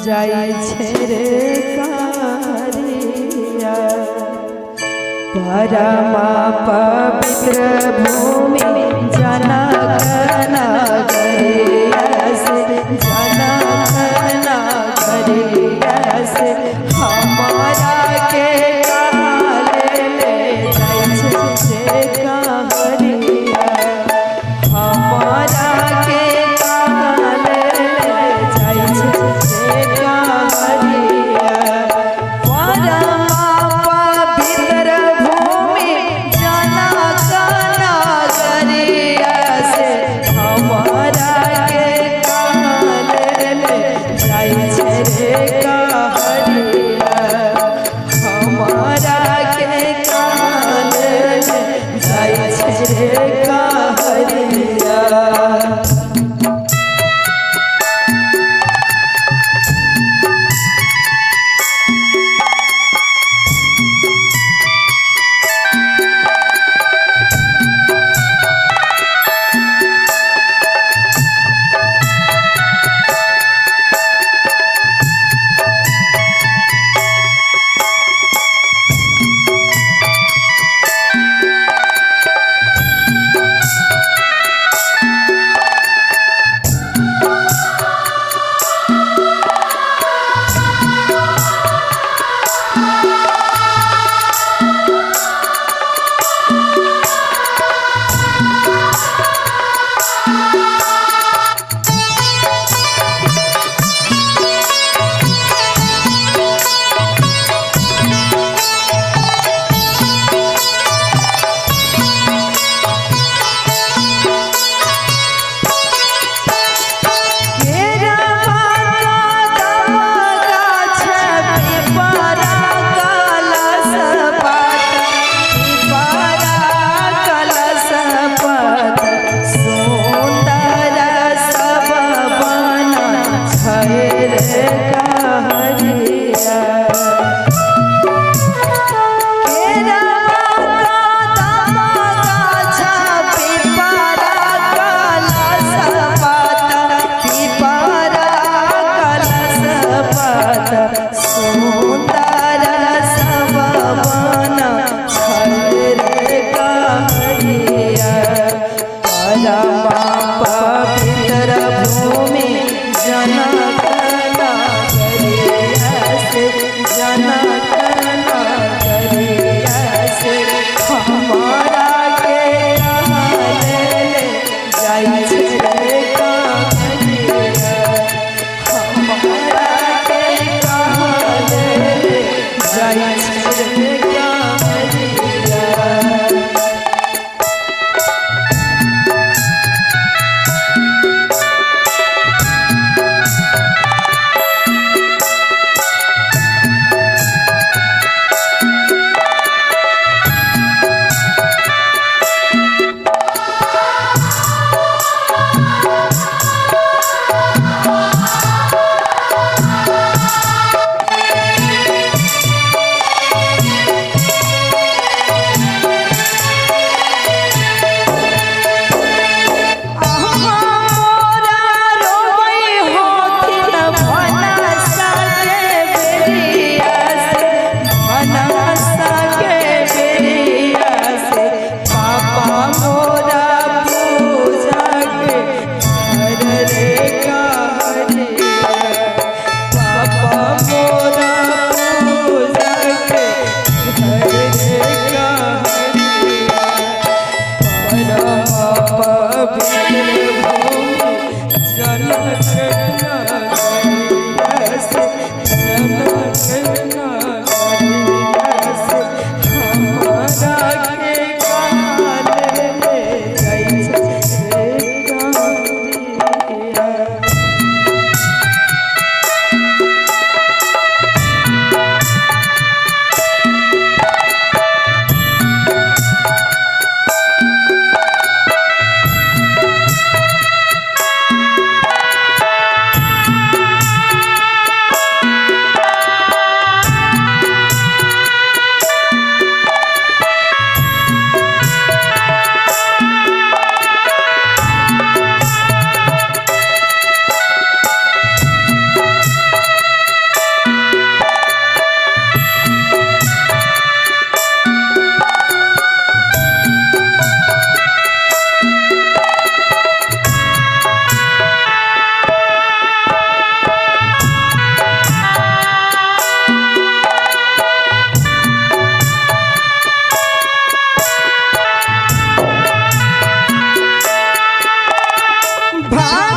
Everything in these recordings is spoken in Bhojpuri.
जाई छे रे कारिया परमा पवित्र भूमि जनक नगरिया से जनक नगरिया से हमारा के काले ले जाई छे कारिया हमारा के काले ले जाई छे कारिया परमा पवित्र भूमि जनक नगरिया से हमारा के काले ले जाई छे कारिया हमारा के काले ले जाई छे कारिया।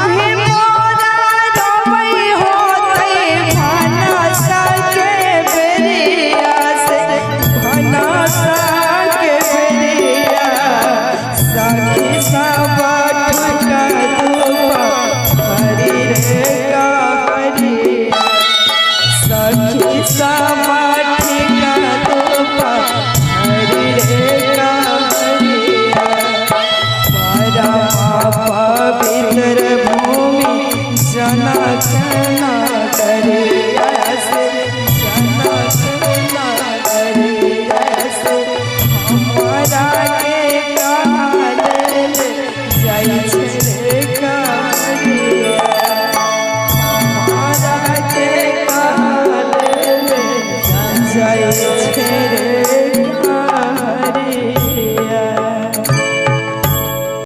अभी मोरा रोवई होते भानसा के बेरिया से, भानसा के बेरिया सखी सब ठुका धूपा हरि रे कहरिया, सखी सब ठुका धूपा हरि रे कहरिया। पवित्र भूमि जनक नगरिया से, जनक नगरिया से हमरा के काल जाइ छै रे कहरिया, हमरा के काल जाइ छै रे